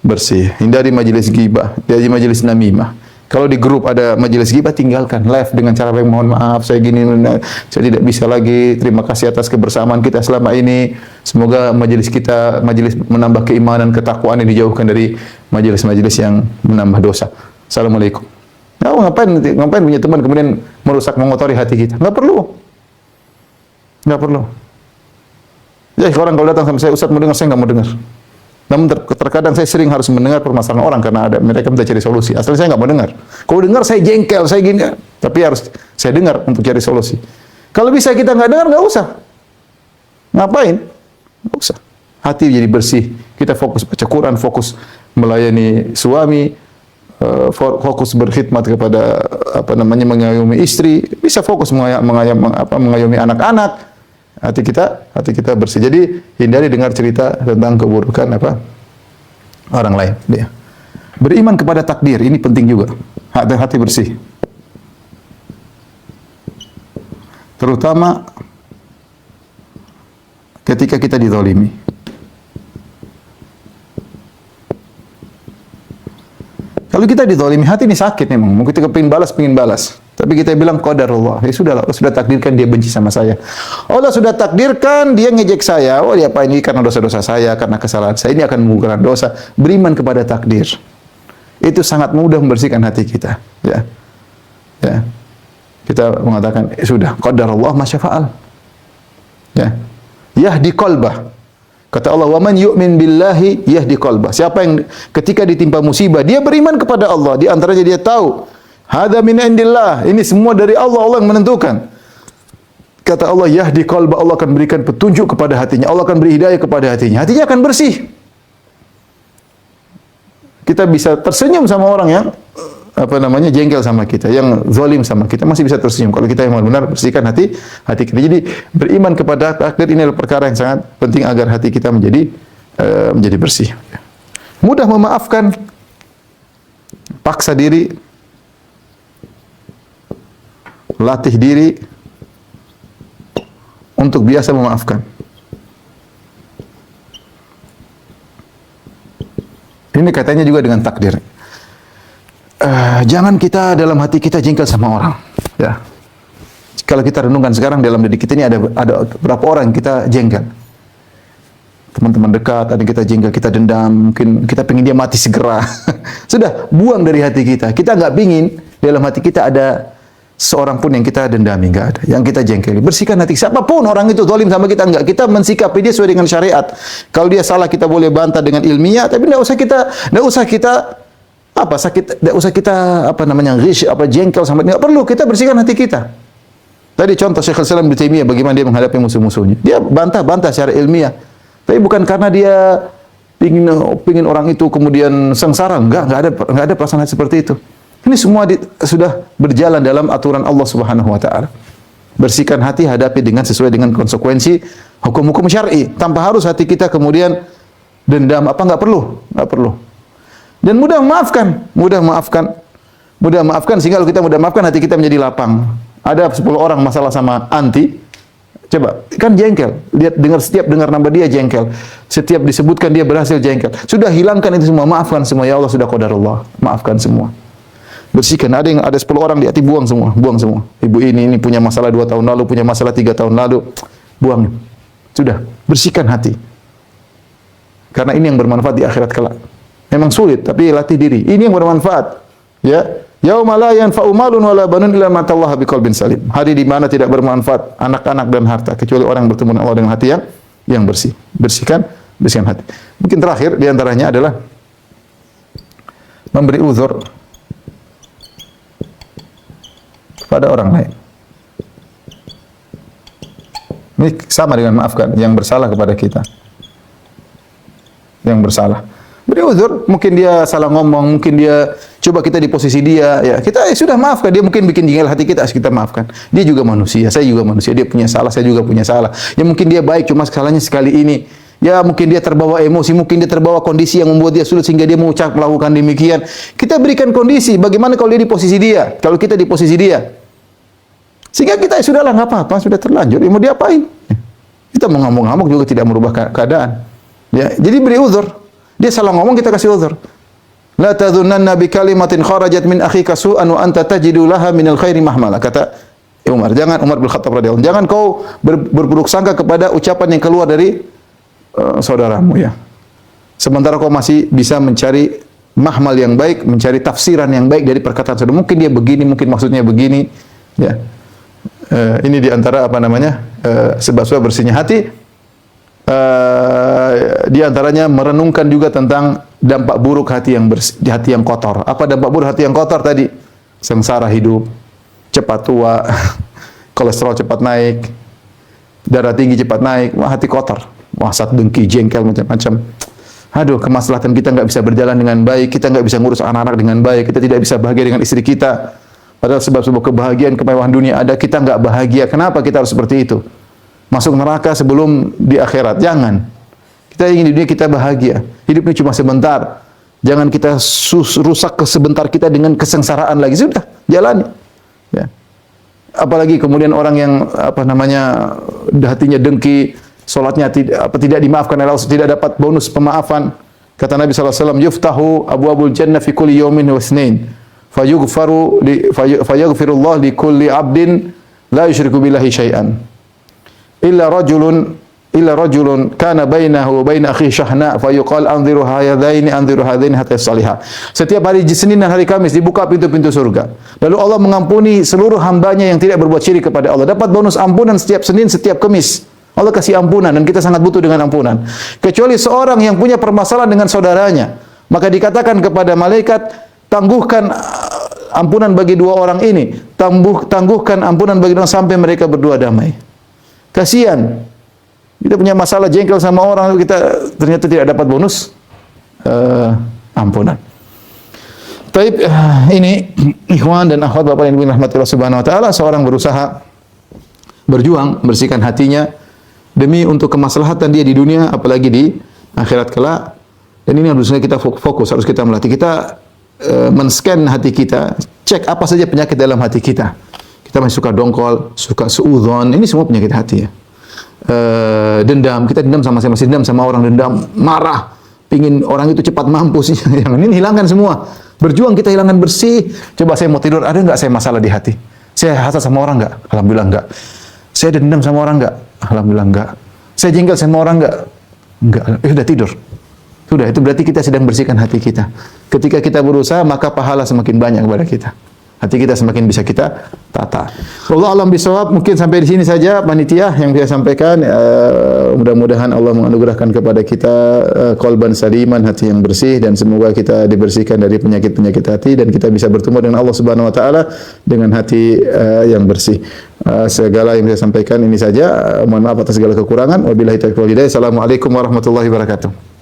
bersih. Hindari majelis ghibah, hindari majelis namimah. Kalau di grup ada majelis ghibah, tinggalkan, live dengan cara baik, mohon maaf saya gini, saya tidak bisa lagi. Terima kasih atas kebersamaan kita selama ini. Semoga majelis kita majelis menambah keimanan, ketakwaan, yang dijauhkan dari majelis-majelis yang menambah dosa. Assalamualaikum. Nah, ngapain punya teman kemudian merusak, mengotori hati kita? Enggak perlu. Enggak perlu. Ya, orang kalau datang sama saya, Ustaz mau dengar, saya enggak mau dengar. Namun terkadang saya sering harus mendengar permasalahan orang karena ada mereka minta cari solusi. Asalnya saya nggak mau dengar. Kalau dengar saya jengkel, saya gini. Tapi harus saya dengar untuk cari solusi. Kalau bisa kita nggak dengar, nggak usah. Ngapain? Nggak usah. Hati jadi bersih. Kita fokus baca Quran, fokus melayani suami, fokus berkhidmat kepada mengayomi istri. Bisa fokus mengayomi anak-anak. Hati kita bersih. Jadi hindari dengar cerita tentang keburukan orang lain. Dia beriman kepada takdir, ini penting juga. Hati bersih. Terutama ketika kita dizalimi. Kalau kita dizalimi, hati ini sakit memang. Mungkin kita pengen balas. Tapi kita bilang qadarullah. Ya sudahlah, Allah sudah takdirkan dia benci sama saya. Allah sudah takdirkan dia ngejek saya. Oh, dia apa ini karena dosa-dosa saya, karena kesalahan saya. Ini akan menggugurkan dosa. Beriman kepada takdir. Itu sangat mudah membersihkan hati kita, ya. Ya. Kita mengatakan, sudah qadarullah masyafa'al. Ya. Yahdi qalbah. Kata Allah, "Wa man yu'min billahi yahdi qalbah." Siapa yang ketika ditimpa musibah, dia beriman kepada Allah, di antaranya dia tahu hadza min indillah. Ini semua dari Allah, Allah yang menentukan. Kata Allah, yahdi qalba, Allah akan berikan petunjuk kepada hatinya. Allah akan beri hidayah kepada hatinya. Hatinya akan bersih. Kita bisa tersenyum sama orang yang jengkel sama kita, yang zalim sama kita, masih bisa tersenyum. Kalau kita yang benar bersihkan hati kita. Jadi beriman kepada takdir ini adalah perkara yang sangat penting agar hati kita menjadi bersih. Mudah memaafkan, paksa diri, latih diri untuk biasa memaafkan. Ini kaitannya juga dengan takdir. Jangan kita dalam hati kita jengkel sama orang. Ya. Kalau kita renungkan sekarang dalam diri kita ini ada berapa orang yang kita jengkel. Teman-teman dekat, ada yang kita jengkel, kita dendam, mungkin kita pengen dia mati segera. Sudah, buang dari hati kita. Kita nggak pingin dalam hati kita ada seorang pun yang kita dendami, enggak ada. Yang kita jengkeli. Bersihkan hati. Siapapun orang itu zalim sama kita, enggak. Kita mensikapi dia sesuai dengan syariat. Kalau dia salah kita boleh bantah dengan ilmiah, tapi enggak usah kita jengkel sama dia. Enggak perlu, kita bersihkan hati kita. Tadi contoh Syekhul Islam Ibnu Taimiyah bagaimana dia menghadapi musuh-musuhnya. Dia bantah secara ilmiah. Tapi bukan karena dia pingin orang itu kemudian sengsara, enggak ada perasaan seperti itu. Ini semua sudah berjalan dalam aturan Allah Subhanahu wa taala. Bersihkan hati, hadapi sesuai dengan konsekuensi hukum-hukum syar'i. Tanpa harus hati kita kemudian dendam enggak perlu. Dan mudah memaafkan sehingga kalau kita mudah maafkan hati kita menjadi lapang. Ada 10 orang masalah sama anti, coba, kan jengkel. Setiap dengar nama dia jengkel. Setiap disebutkan dia berhasil jengkel. Sudah hilangkan itu semua, maafkan semua. Ya Allah, sudah qadarullah. Maafkan semua. Bersihkan. Ada 10 orang di hati, buang semua. Ibu ini punya masalah 2 tahun lalu, punya masalah 3 tahun lalu. Buang. Sudah, bersihkan hati. Karena ini yang bermanfaat di akhirat kelak. Memang sulit, tapi latih diri. Ini yang bermanfaat. Ya. Yauma la yanfa'u malun wala banun illa man atallaha biqalbin salim. Hari di mana tidak bermanfaat anak-anak dan harta kecuali orang yang bertemu dengan Allah dengan hati yang bersih. Bersihkan hati. Mungkin terakhir di antaranya adalah memberi uzur pada orang lain. Ini sama dengan maafkan yang bersalah kepada kita. Yang bersalah. Beri uzur, mungkin dia salah ngomong, mungkin dia coba kita di posisi dia, ya kita sudah maafkan. Dia mungkin bikin jengkel hati kita maafkan. Dia juga manusia, saya juga manusia. Dia punya salah, saya juga punya salah. Ya mungkin dia baik, cuma kesalahannya sekali ini. Ya mungkin dia terbawa emosi, mungkin dia terbawa kondisi yang membuat dia sulit sehingga dia melakukan demikian. Kita berikan kondisi. Bagaimana kalau dia di posisi dia? Kalau kita di posisi dia? Sehingga kita sudahlah nggak apa-apa, sudah terlanjur. Ya, mau diapain? Kita mau ngamuk-ngamuk juga tidak merubah keadaan. Ya, jadi beri uzur. Dia salah ngomong, kita kasih uzur. La tadhunanna bi kalimatin kharajat min akhika su'an wa anta tajidu laha minal khairi mahmala. Kata Umar bin Khattab radhiyallahu anhu, jangan kau berburuk sangka kepada ucapan yang keluar dari saudaramu ya. Sementara kau masih bisa mencari mahmal yang baik, mencari tafsiran yang baik dari perkataan saudara. Mungkin dia begini, mungkin maksudnya begini ya. Ini di antara sebab-sebab bersihnya hati. Di antaranya merenungkan juga tentang dampak buruk hati yang kotor. Apa dampak buruk hati yang kotor tadi? Sengsara hidup, cepat tua, kolesterol cepat naik, darah tinggi cepat naik, hati kotor, hasad, dengki, jengkel, macam-macam. Aduh, kemaslahatan kita nggak bisa berjalan dengan baik, kita nggak bisa ngurus anak-anak dengan baik, kita tidak bisa bahagia dengan istri kita. Padahal sebab-sebab kebahagiaan, kemewahan dunia ada, kita nggak bahagia. Kenapa kita harus seperti itu? Masuk neraka sebelum di akhirat. Jangan. Kita ingin di dunia kita bahagia. Hidup ini cuma sebentar. Jangan kita rusak sebentar kita dengan kesengsaraan lagi. Sudah, jalani. Ya. Apalagi kemudian orang yang hatinya dengki, salatnya tidak dimaafkan oleh Allah, tidak dapat bonus pemaafan. Kata Nabi sallallahu alaihi wasallam, "Yuftahu abwabul jannah fi kulli yawmin wa itsnain, fayaghfirullah li kulli 'abdin la yusyriku billahi syai'an." Illa rajulun kana bainahu wa bain akhihi syahna fa yuqal anziru hadaini hatta salihah. Setiap hari Senin dan hari Kamis dibuka pintu-pintu surga. Lalu Allah mengampuni seluruh hambanya yang tidak berbuat syirik kepada Allah. Dapat bonus ampunan setiap Senin, setiap Kamis. Allah kasih ampunan dan kita sangat butuh dengan ampunan. Kecuali seorang yang punya permasalahan dengan saudaranya, maka dikatakan kepada malaikat, tangguhkan ampunan bagi dua orang ini, tangguhkan ampunan bagi orang sampai mereka berdua damai. Kasihan. Kita punya masalah jengkel sama orang, kita ternyata tidak dapat bonus ampunan. Taib, ini ikhwan dan akhwat Bapak yang dirahmati Allah Subhanahu wa taala, seorang berusaha berjuang membersihkan hatinya demi untuk kemaslahatan dia di dunia apalagi di akhirat kelak. Dan ini harusnya kita fokus, harus kita melatih. Kita men-scan hati kita, cek apa saja penyakit dalam hati kita. Kita masih suka dongkol, suka suudzon, ini semua penyakit hati ya. Dendam, kita dendam masih dendam sama orang, dendam, marah, pingin orang itu cepat mampus. Yang ini hilangkan semua. Berjuang kita hilangkan bersih. Coba saya mau tidur, ada nggak saya masalah di hati? Saya hasad sama orang nggak? Alhamdulillah nggak. Saya dendam sama orang nggak? Alhamdulillah nggak. Saya jengkel sama orang nggak? Nggak. Sudah tidur. Sudah, itu berarti kita sedang bersihkan hati kita. Ketika kita berusaha, maka pahala semakin banyak kepada kita. Hati kita semakin bisa kita tata. Wallahu a'lam bishawab. Mungkin sampai di sini saja panitia yang saya sampaikan. Mudah-mudahan Allah menganugerahkan kepada kita qalban saliman, hati yang bersih, dan semoga kita dibersihkan dari penyakit-penyakit hati dan kita bisa bertemu dengan Allah Subhanahu wa taala dengan hati yang bersih. Segala yang saya sampaikan ini saja. Mohon maaf atas segala kekurangan. Wabillahi taufiq wal hidayah. Assalamualaikum warahmatullahi wabarakatuh.